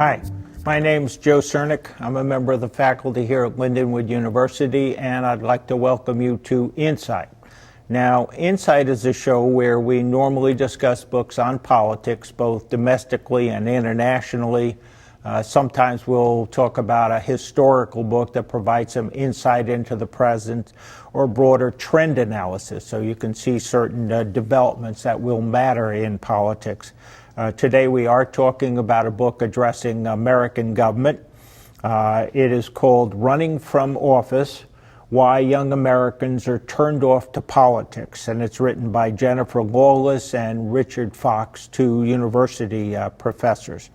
Hi, my name's Joe Cernik. I'm a member of the faculty here at Lindenwood University, and I'd like to welcome you to Insight. Now, Insight is a show where we normally discuss books on politics, both domestically and internationally. Sometimes we'll talk about a historical book that provides some insight into the present or broader trend analysis, so you can see certain developments that will matter in politics. Today we are talking about a book addressing American government. It is called Running from Office: Why Young Americans Are Turned Off to Politics, and it's written by Jennifer Lawless and Richard Fox, two university professors.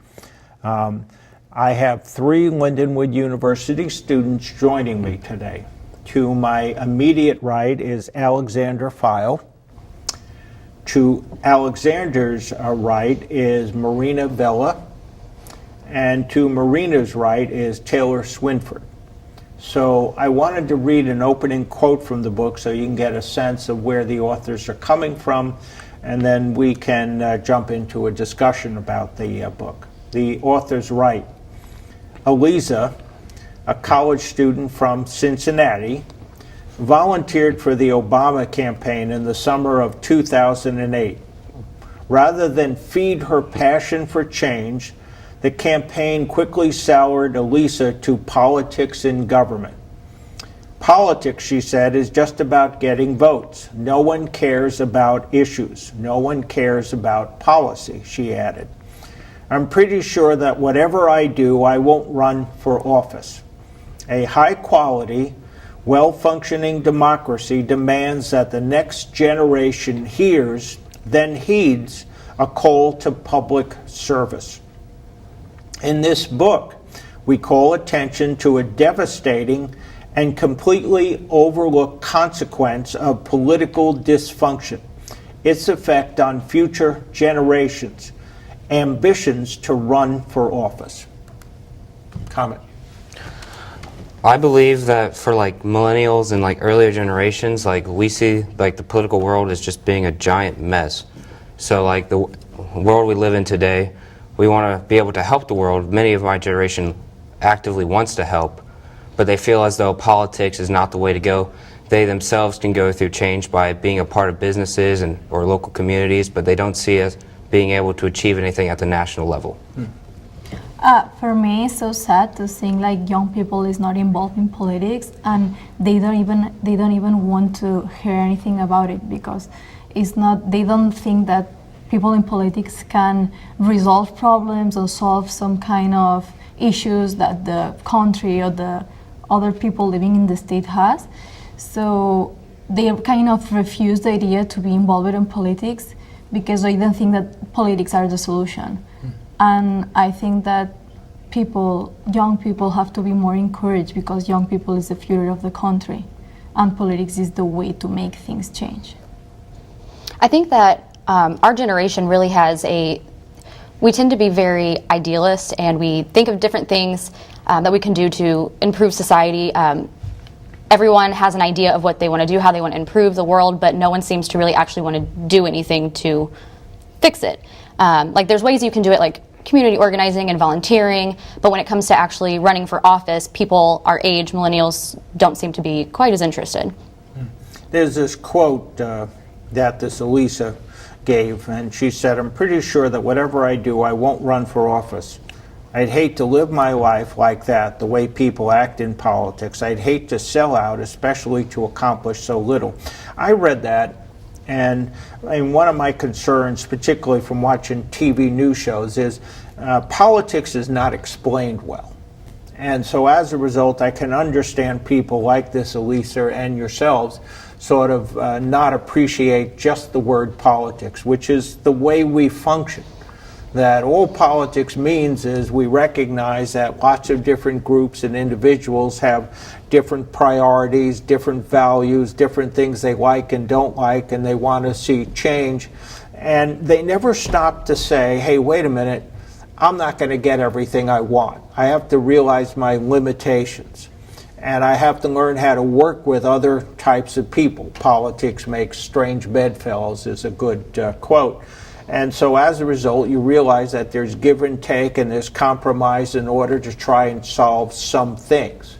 I have three Lindenwood University students joining me today. To my immediate right is Alexander File. To Alexander's right is Marina Vela, and to Marina's right is Taylor Swinford. So I wanted to read an opening quote from the book so you can get a sense of where the authors are coming from, and then we can jump into a discussion about the book. The authors write, Eliza, a college student from Cincinnati, volunteered for the Obama campaign in the summer of 2008. Rather than feed her passion for change, the campaign quickly soured Eliza to politics in government. Politics, she said, is just about getting votes. No one cares about issues. No one cares about policy, she added. I'm pretty sure that whatever I do, I won't run for office. A high-quality, well-functioning democracy demands that the next generation hears, then heeds, a call to public service. In this book, we call attention to a devastating and completely overlooked consequence of political dysfunction, its effect on future generations, ambitions to run for office. Comment. I believe that for millennials and earlier generations, we see the political world as just being a giant mess. So the world we live in today, we want to be able to help the world. Many of my generation actively wants to help, but they feel as though politics is not the way to go. They themselves can go through change by being a part of businesses or local communities, but they don't see us being able to achieve anything at the national level. For me, it's so sad to think young people is not involved in politics, and they don't even want to hear anything about it, because they don't think that people in politics can resolve problems or solve some kind of issues that the country or the other people living in the state has. So they kind of refuse the idea to be involved in politics because they don't think that politics are the solution. And I think that young people have to be more encouraged, because young people is the future of the country, and politics is the way to make things change. I think that our generation really we tend to be very idealist, and we think of different things that we can do to improve society. Everyone has an idea of what they want to do, how they want to improve the world, but no one seems to really actually want to do anything to fix it. There's ways you can do it, like community organizing and volunteering, but when it comes to actually running for office, people our age, millennials, don't seem to be quite as interested. There's this quote that this Eliza gave, and she said, I'm pretty sure that whatever I do, I won't run for office. I'd hate to live my life like that, the way people act in politics. I'd hate to sell out, especially to accomplish so little. I read that, and one of my concerns, particularly from watching TV news shows, is politics is not explained well. And so as a result, I can understand people like this Eliza and yourselves sort of not appreciate just the word politics, which is the way we function. That all politics means is we recognize that lots of different groups and individuals have different priorities, different values, different things they like and don't like, and they want to see change. And they never stop to say, hey, wait a minute, I'm not going to get everything I want. I have to realize my limitations. And I have to learn how to work with other types of people. Politics makes strange bedfellows is a good quote. And so as a result, you realize that there's give and take and there's compromise in order to try and solve some things.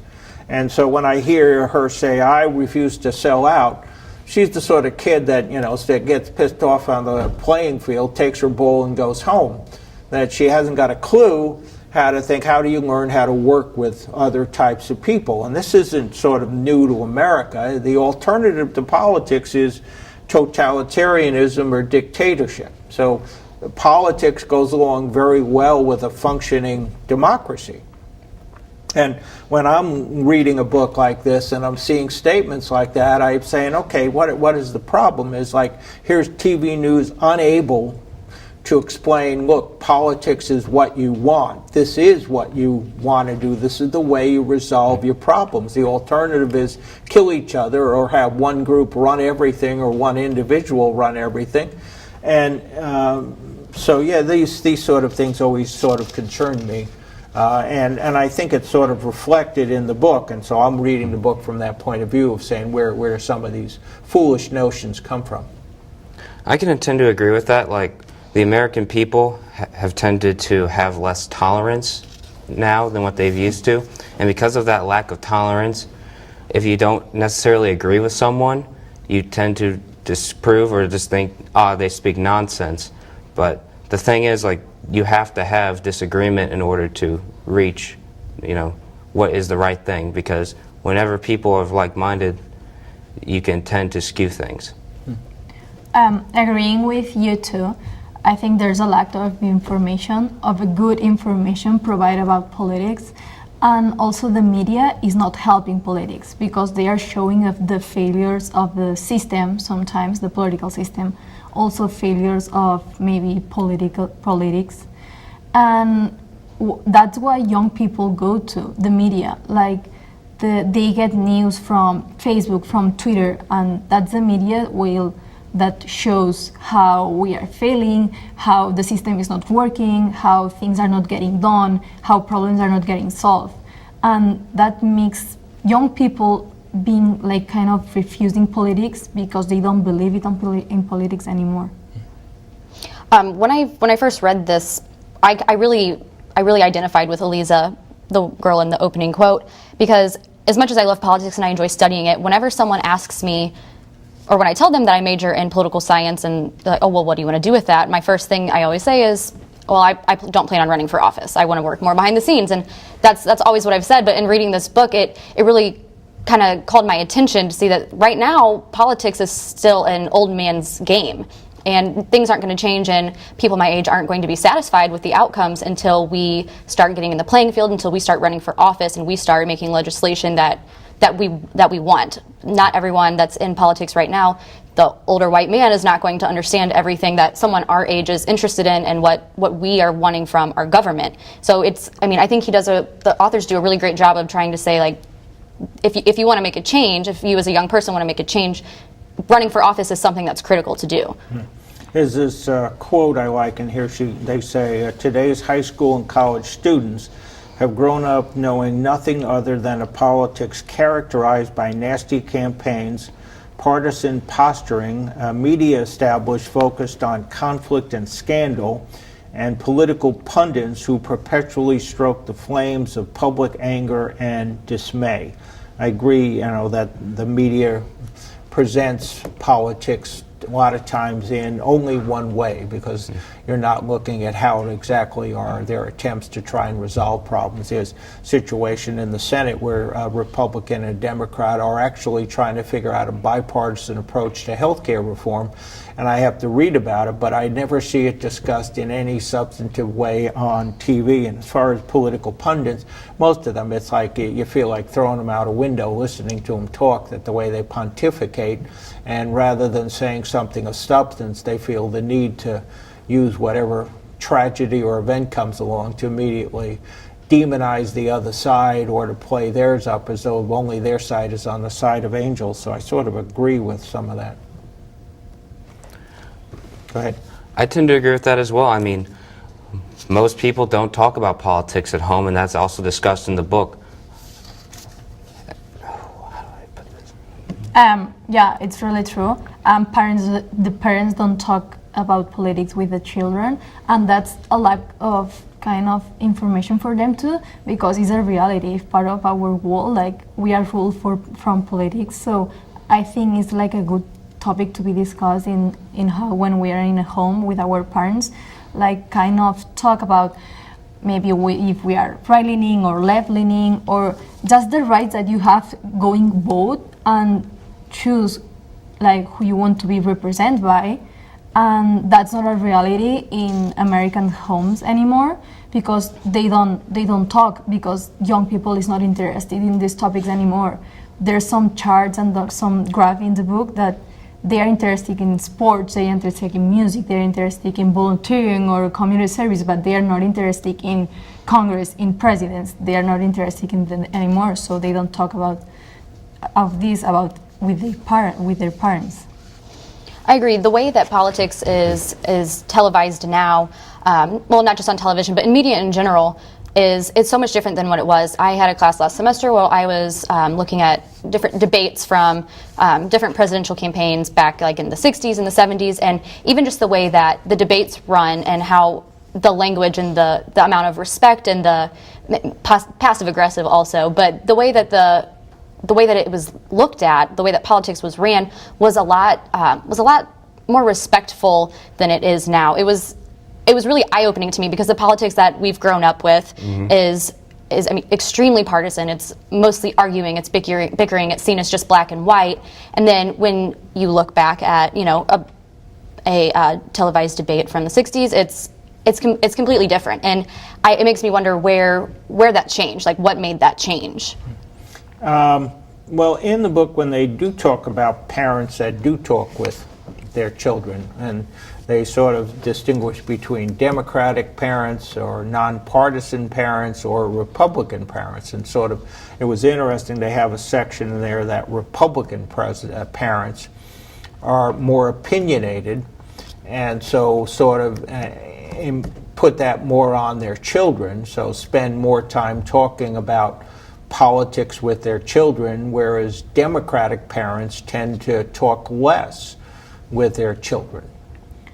And so when I hear her say, I refuse to sell out, she's the sort of kid that, that gets pissed off on the playing field, takes her ball and goes home. That she hasn't got a clue how to think, how do you learn how to work with other types of people? And this isn't sort of new to America. The alternative to politics is totalitarianism or dictatorship. So politics goes along very well with a functioning democracy. And when I'm reading a book like this and I'm seeing statements like that, I'm saying, okay, what is the problem? Is like, here's TV news unable to explain, look, politics is what you want. This is what you want to do. This is the way you resolve your problems. The alternative is kill each other or have one group run everything or one individual run everything. And so, yeah, these sort of things always sort of concern me. And I think it's sort of reflected in the book. And so I'm reading the book from that point of view of saying where some of these foolish notions come from. I can tend to agree with that. Like, the American people have tended to have less tolerance now than what they've used to. And because of that lack of tolerance, if you don't necessarily agree with someone, you tend to disprove or just think, they speak nonsense. But the thing is, like, you have to have disagreement in order to reach, what is the right thing. Because whenever people are like-minded, you can tend to skew things. Agreeing with you too. I think there's a lack of information, of a good information provided about politics, and also the media is not helping politics because they are showing of the failures of the system, sometimes the political system, also failures of maybe politics, and that's why young people go to the media. Like they get news from Facebook, from Twitter, and that's the media that shows how we are failing, how the system is not working, how things are not getting done, how problems are not getting solved. And that makes young people being like kind of refusing politics because they don't believe in politics anymore. When I first read this, I really identified with Eliza, the girl in the opening quote, because as much as I love politics and I enjoy studying it, whenever someone asks me, or when I tell them that I major in political science and they're like, oh, well, what do you want to do with that? My first thing I always say is, well, I don't plan on running for office. I want to work more behind the scenes. And that's always what I've said. But in reading this book, it really kind of called my attention to see that right now, politics is still an old man's game. And things aren't going to change, and people my age aren't going to be satisfied with the outcomes until we start getting in the playing field, until we start running for office and we start making legislation that we want. Not everyone that's in politics right now, the older white man, is not going to understand everything that someone our age is interested in and what we are wanting from our government. So I think the authors do a really great job of trying to say, like, if you want to make a change, if you as a young person want to make a change, running for office is something that's critical to do. There's this quote I like in here. They say, today's high school and college students have grown up knowing nothing other than a politics characterized by nasty campaigns, partisan posturing, media established focused on conflict and scandal, and political pundits who perpetually stroke the flames of public anger and dismay. I agree, that the media presents politics a lot of times in only one way, because you're not looking at how exactly are their attempts to try and resolve problems. There's a situation in the Senate where a Republican and a Democrat are actually trying to figure out a bipartisan approach to health care reform, and I have to read about it, but I never see it discussed in any substantive way on TV. And as far as political pundits, most of them, it's like you feel like throwing them out a window listening to them talk, that the way they pontificate, and rather than saying something of substance, they feel the need to use whatever tragedy or event comes along to immediately demonize the other side or to play theirs up as though only their side is on the side of angels. So I sort of agree with some of that. Go ahead. I tend to agree with that as well. I mean, most people don't talk about politics at home, and that's also discussed in the book. Yeah, it's really true. The parents don't talk about politics with the children, and that's a lack of kind of information for them too, because it's a reality, it's part of our world, like we are ruled from politics. So I think it's like a good topic to be discussed in how when we are in a home with our parents, like kind of talk about maybe if we are right-leaning or left-leaning, or just the rights that you have going vote and choose like who you want to be represented by. And that's not a reality in American homes anymore, because they don't talk, because young people is not interested in these topics anymore. There's some charts and some graph in the book that they are interested in sports, they are interested in music, they are interested in volunteering or community service, but they are not interested in Congress, in presidents. They are not interested in them anymore, so they don't talk about with their parents. I agree. The way that politics is televised now, well, not just on television, but in media in general, it's so much different than what it was. I had a class last semester where I was looking at different debates from different presidential campaigns back like in the 60s and the 70s, and even just the way that the debates run and how the language and the amount of respect and the passive aggressive also, but the way that it was looked at, the way that politics was ran, was a lot more respectful than it is now. It was really eye-opening to me, because the politics that we've grown up with is I mean, extremely partisan. It's mostly arguing, it's bickering, it's seen as just black and white. And then when you look back at a televised debate from the 60s, it's completely different, and it makes me wonder where that changed, like what made that change. Well, in the book, when they do talk about parents that do talk with their children, and they sort of distinguish between Democratic parents or nonpartisan parents or Republican parents, and sort of, it was interesting to have a section in there that Republican parents are more opinionated, and so sort of put that more on their children, so spend more time talking about politics with their children, whereas Democratic parents tend to talk less with their children.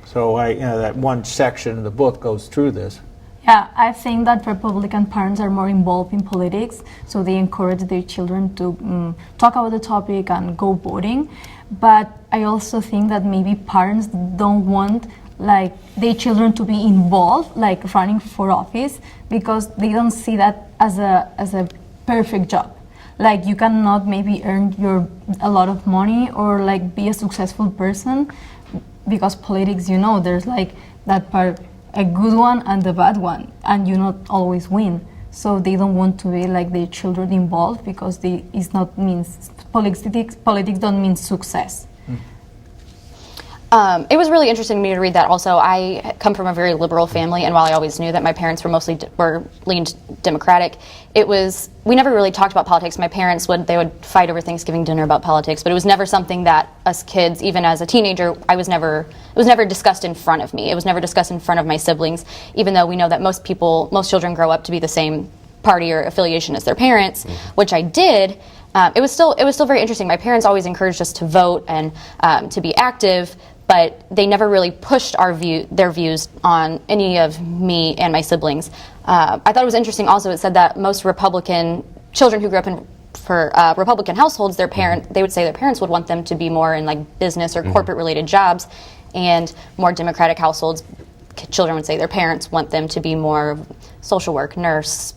So that one section of the book goes through this. Yeah, I think that Republican parents are more involved in politics, so they encourage their children to talk about the topic and go voting. But I also think that maybe parents don't want like their children to be involved, like running for office, because they don't see that as a perfect job. Like you cannot maybe earn a lot of money or like be a successful person, because politics, there's like that part, a good one and the bad one, and you not always win. So they don't want to be like their children involved, because politics don't mean success. It was really interesting to me to read that also. I come from a very liberal family, and while I always knew that my parents were leaned Democratic, we never really talked about politics. My parents would fight over Thanksgiving dinner about politics, but it was never something that us kids, even as a teenager, it was never discussed in front of me. It was never discussed in front of my siblings, even though we know that most children grow up to be the same party or affiliation as their parents, which I did. It was still very interesting. My parents always encouraged us to vote and to be active, but they never really pushed their views on any of me and my siblings. I thought it was interesting also, it said that most Republican children who grew up in Republican households, they would say their parents would want them to be more in like business or corporate related jobs, and more Democratic households, children would say their parents want them to be more social work, nurse,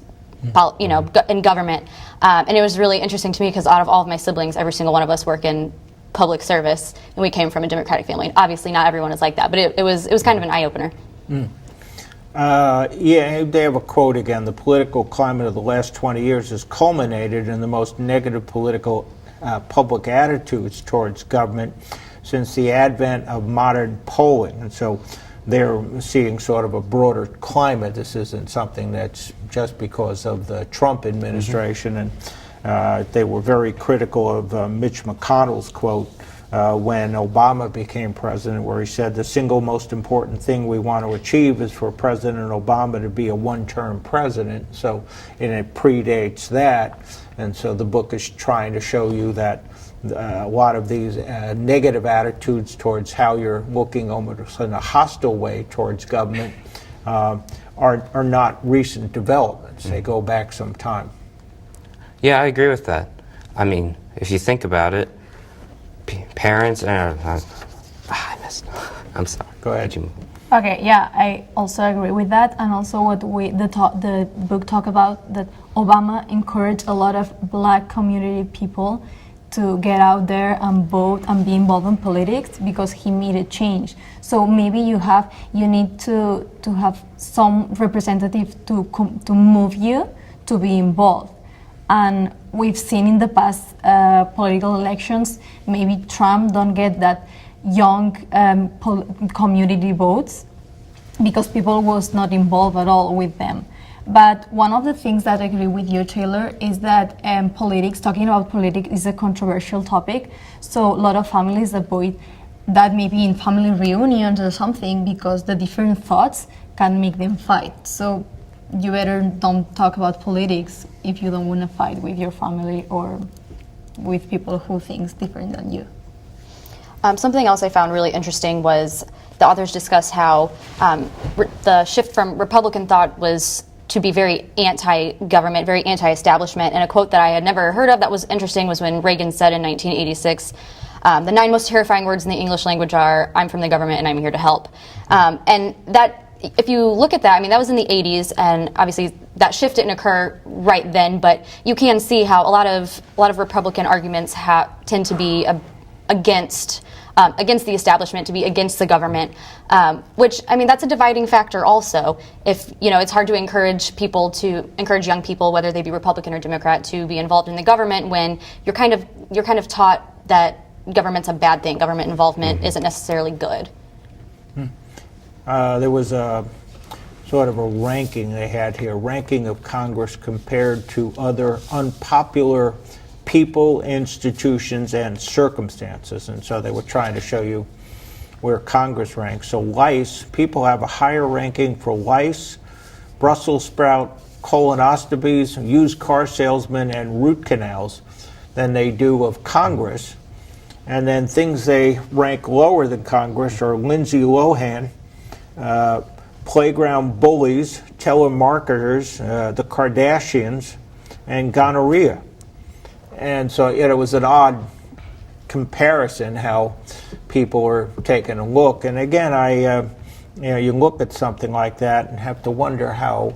in government. And it was really interesting to me, because out of all of my siblings, every single one of us work in public service, and we came from a Democratic family. And obviously not everyone is like that, but it was kind of an eye-opener. They have a quote again: the political climate of the last 20 years has culminated in the most negative political public attitudes towards government since the advent of modern polling. And so they're seeing sort of a broader climate. This isn't something that's just because of the Trump administration. And they were very critical of Mitch McConnell's quote when Obama became president, where he said the single most important thing we want to achieve is for President Obama to be a one-term president. So, and it predates that. And so the book is trying to show you that a lot of these negative attitudes towards how you're looking almost in a hostile way towards government are not recent developments. They go back some time. Yeah, I agree with that. I mean, if you think about it, parents, I missed. I'm sorry. Go ahead. Okay, yeah, I also agree with that, and also what the book talk about, that Obama encouraged a lot of black community people to get out there and vote and be involved in politics because he made a change. So maybe you need to have some representative to move you to be involved. And we've seen in the past political elections, maybe Trump don't get that young community votes because people was not involved at all with them. But one of the things that I agree with you, Taylor, is that talking about politics is a controversial topic. So a lot of families avoid that, maybe in family reunions or something, because the different thoughts can make them fight. So you better don't talk about politics if you don't want to fight with your family or with people who think different than you. Something else I found really interesting was the authors discuss how the shift from Republican thought was to be very anti-government, very anti-establishment. And a quote that I had never heard of that was interesting was when Reagan said in 1986, the 9 most terrifying words in the English language are, "I'm from the government and I'm here to help." And that, if you look at that, I mean, that was in the 80s, and obviously that shift didn't occur right then, but you can see how a lot of Republican arguments tend to be against the establishment, to be against the government, which, I mean, that's a dividing factor also. If, it's hard to encourage young people, whether they be Republican or Democrat, to be involved in the government when you're kind of taught that government's a bad thing. Government involvement isn't necessarily good. There was a sort of a ranking they had here, ranking of Congress compared to other unpopular people, institutions, and circumstances. And so they were trying to show you where Congress ranks. So lice, people have a higher ranking for lice, Brussels sprout, colonoscopies, used car salesmen, and root canals than they do of Congress. And then things they rank lower than Congress are Lindsay Lohan, playground bullies, telemarketers, the Kardashians, and gonorrhea. And so it was an odd comparison how people are taking a look. And again, you look at something like that and have to wonder how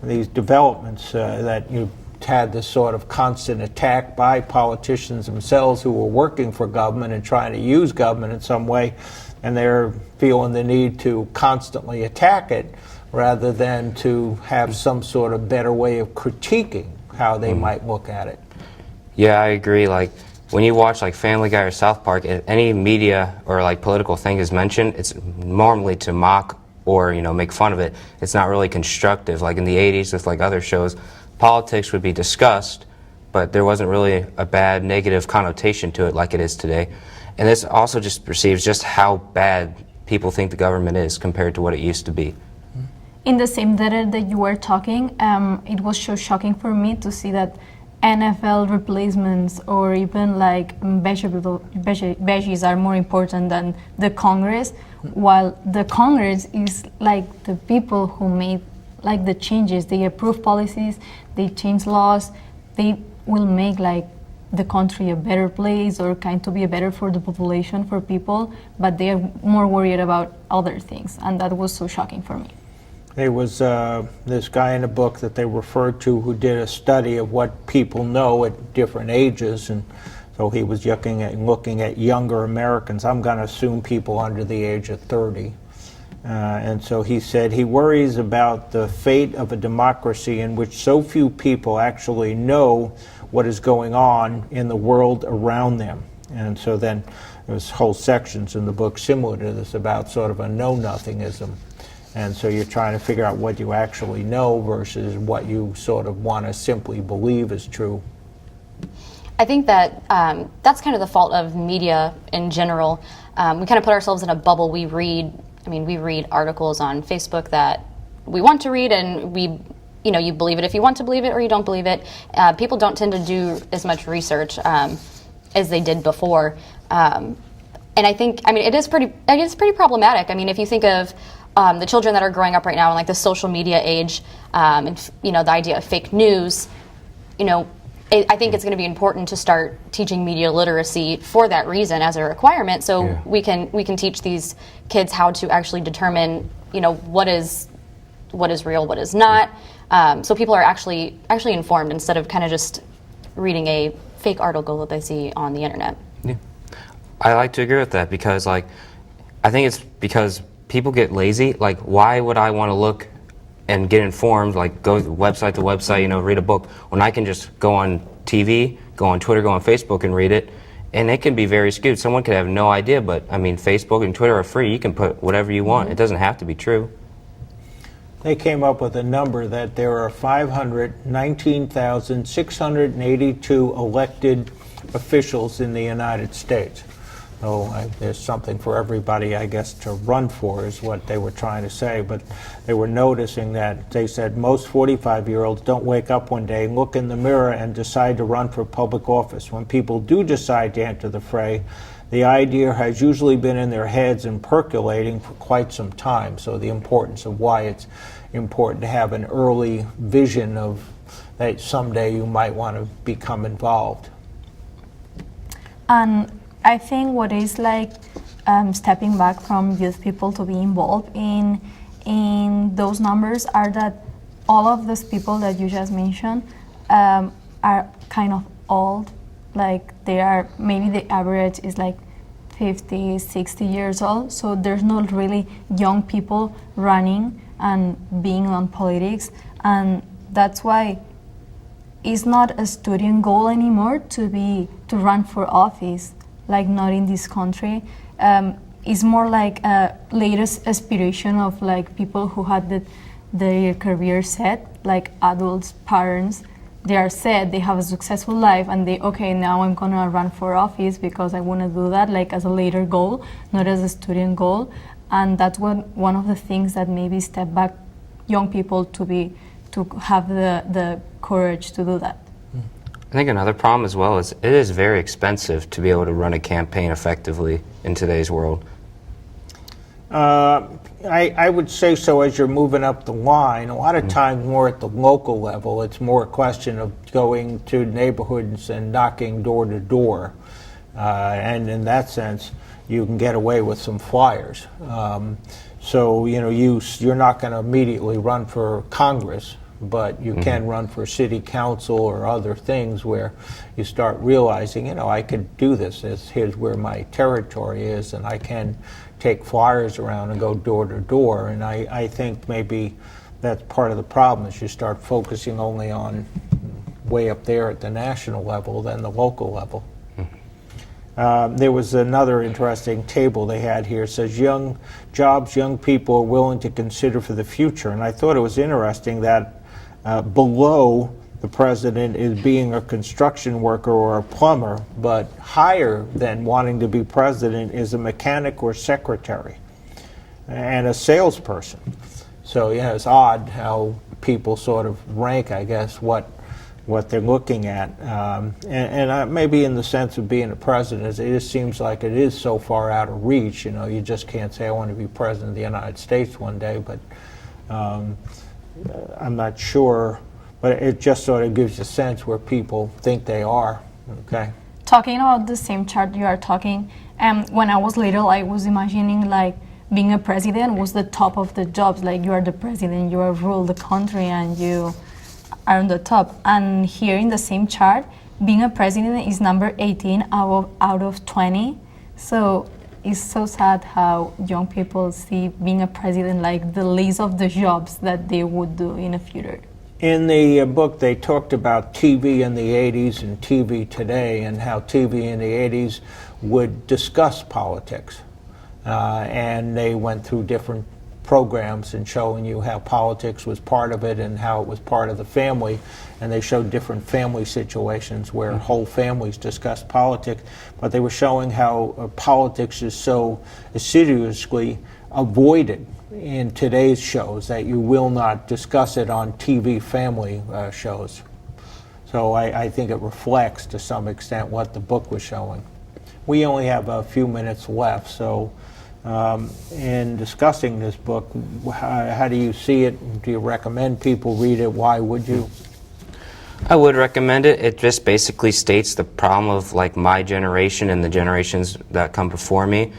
these developments that you had this sort of constant attack by politicians themselves who were working for government and trying to use government in some way, and they're feeling the need to constantly attack it rather than to have some sort of better way of critiquing how they might look at it. Yeah, I agree. Like, when you watch like Family Guy or South Park, if any media or like political thing is mentioned, it's normally to mock or make fun of it. It's not really constructive. Like in the 80s with like other shows, politics would be discussed, but there wasn't really a bad negative connotation to it like it is today. And this also just perceives just how bad people think the government is compared to what it used to be. In the same data that you were talking, it was so shocking for me to see that NFL replacements or even like veggies are more important than the Congress, while the Congress is like the people who made like the changes. They approve policies, they change laws, they will make like the country a better place or kind to be better for the population, for people, but they are more worried about other things, and that was so shocking for me. There was this guy in a book that they referred to who did a study of what people know at different ages, and so he was looking at younger Americans. I'm going to assume people under the age of 30. And so he said he worries about the fate of a democracy in which so few people actually know what is going on in the world around them. And so then there's whole sections in the book similar to this about sort of a know-nothingism. And so you're trying to figure out what you actually know versus what you sort of want to simply believe is true. I think that that's kind of the fault of media in general. We kind of put ourselves in a bubble. We read articles on Facebook that we want to read, and you believe it if you want to believe it or you don't believe it. People don't tend to do as much research. as they did before. And I think, I mean, it's pretty problematic. I mean, if you think of the children that are growing up right now in like the social media age, and you know, the idea of fake news, you know, I think it's going to be important to start teaching media literacy for that reason as a requirement, so we can teach these kids how to actually determine, you know, what is real, what is not, so people are actually informed instead of kind of just reading a fake article that they see on the internet. Yeah. I like to agree with that because, like, I think it's because people get lazy. Like, why would I want to look and get informed, like go website to website, you know, read a book, when I can just go on TV, go on Twitter, go on Facebook and read it, and it can be very skewed. Someone could have no idea, but I mean, Facebook and Twitter are free. You can put whatever you want. It doesn't have to be true. They came up with a number that there are 519,682 elected officials in the United States. So there's something for everybody, I guess, to run for, is what they were trying to say. But they were noticing that they said most 45-year-olds don't wake up one day, look in the mirror, and decide to run for public office. When people do decide to enter the fray, the idea has usually been in their heads and percolating for quite some time. So the importance of why it's important to have an early vision of that someday you might want to become involved. And I think what is like stepping back from youth people to be involved in those numbers are that all of those people that you just mentioned are kind of old. Like they are, maybe the average is like 50, 60 years old. So there's not really young people running and being on politics. And that's why it's not a student goal anymore to run for office. Like not in this country. It's more like a latest aspiration of like people who had their career set, like adults, parents. They are set, they have a successful life, and now I'm gonna run for office because I wanna do that like as a later goal, not as a student goal. And that's one of the things that maybe step back young people to have the courage to do that. I think another problem as well is it is very expensive to be able to run a campaign effectively in today's world. I would say so. As you're moving up the line, a lot of times more at the local level, it's more a question of going to neighborhoods and knocking door to door. And in that sense, you can get away with some flyers. So, you know, you're not going to immediately run for Congress, but you can run for city council or other things where you start realizing, you know, I could do this. Here's where my territory is, and I can take flyers around and go door to door. And I think maybe that's part of the problem, is you start focusing only on way up there at the national level than the local level. There was another interesting table they had here. It says young people are willing to consider for the future. And I thought it was interesting that below the president is being a construction worker or a plumber, but higher than wanting to be president is a mechanic or secretary and a salesperson. So yeah, it's odd how people sort of rank, I guess, what they're looking at. And maybe in the sense of being a president, it just seems like it is so far out of reach. You know, you just can't say I want to be president of the United States one day, but I'm not sure, but it just sort of gives you a sense where people think they are, okay? Talking about the same chart you are talking, when I was little, I was imagining like being a president was the top of the jobs, like you are the president, you rule the country and you are on the top. And here in the same chart, being a president is number 18 out of 20. So it's so sad how young people see being a president like the least of the jobs that they would do in the future. In the book, they talked about TV in the 80s and TV today, and how TV in the 80s would discuss politics. And they went through different programs and showing you how politics was part of it and how it was part of the family. And they showed different family situations where whole families discussed politics, but they were showing how politics is so assiduously avoided in today's shows that you will not discuss it on TV family shows. So I think it reflects to some extent what the book was showing. We only have a few minutes left, so in discussing this book, how do you see it? Do you recommend people read it? Why would you? I would recommend it. It just basically states the problem of like my generation and the generations that come before me.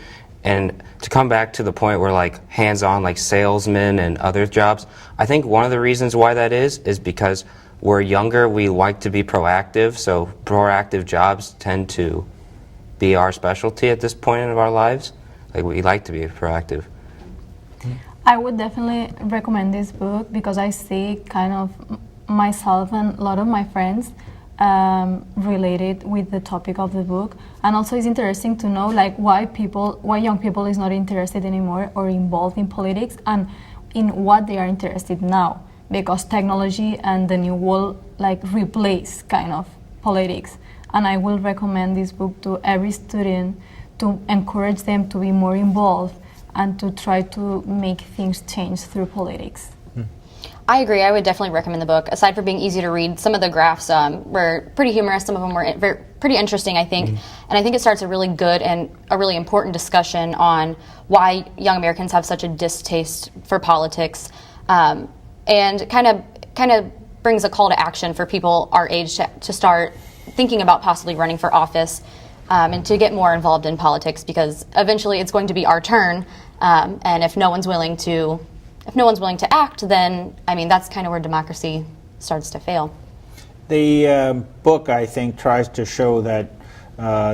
And to come back to the point where like hands-on like salesmen and other jobs, I think one of the reasons why that is because we're younger, we like to be proactive, so proactive jobs tend to be our specialty at this point of our lives. Like we like to be proactive. I would definitely recommend this book because I see kind of myself and a lot of my friends related with the topic of the book, and also it's interesting to know like why young people is not interested anymore or involved in politics and in what they are interested now, because technology and the new world like replace kind of politics. And I will recommend this book to every student to encourage them to be more involved and to try to make things change through politics. I agree. I would definitely recommend the book. Aside from being easy to read, some of the graphs were pretty humorous. Some of them were pretty interesting, I think. And I think it starts a really good and a really important discussion on why young Americans have such a distaste for politics, and kind of brings a call to action for people our age to start thinking about possibly running for office and to get more involved in politics, because eventually it's going to be our turn, and if no one's willing to act, then, I mean, that's kind of where democracy starts to fail. The book, I think, tries to show that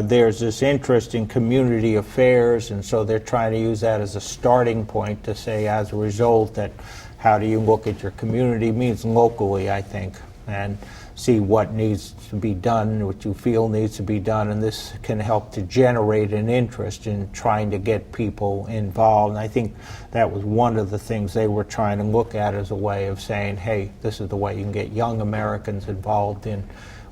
there's this interest in community affairs, and so they're trying to use that as a starting point to say, as a result, that how do you look at your community means locally, I think, and see what needs to be done, what you feel needs to be done, and this can help to generate an interest in trying to get people involved. And I think that was one of the things they were trying to look at as a way of saying, hey, this is the way you can get young Americans involved in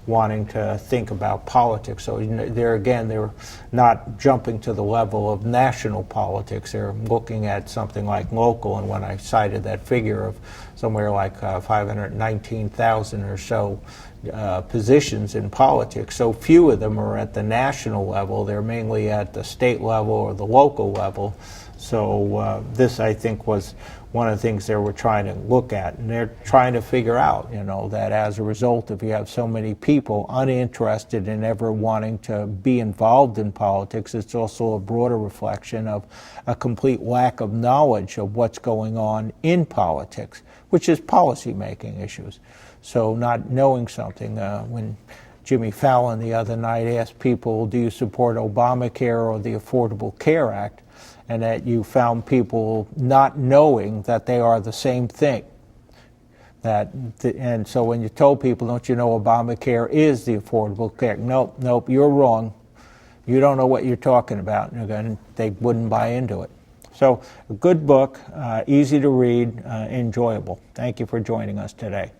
wanting to think about politics. So there again, they're not jumping to the level of national politics. They're looking at something like local, and when I cited that figure of somewhere like 519,000 or so positions in politics, so few of them are at the national level. They're mainly at the state level or the local level. So this, I think, was one of the things they were trying to look at, and they're trying to figure out, you know, that as a result, if you have so many people uninterested in ever wanting to be involved in politics, it's also a broader reflection of a complete lack of knowledge of what's going on in politics, which is policy-making issues. So not knowing something, when Jimmy Fallon the other night asked people, do you support Obamacare or the Affordable Care Act? And that you found people not knowing that they are the same thing. And so when you told people, don't you know Obamacare is the Affordable Care? Nope, you're wrong. You don't know what you're talking about. And they wouldn't buy into it. So a good book, easy to read, enjoyable. Thank you for joining us today.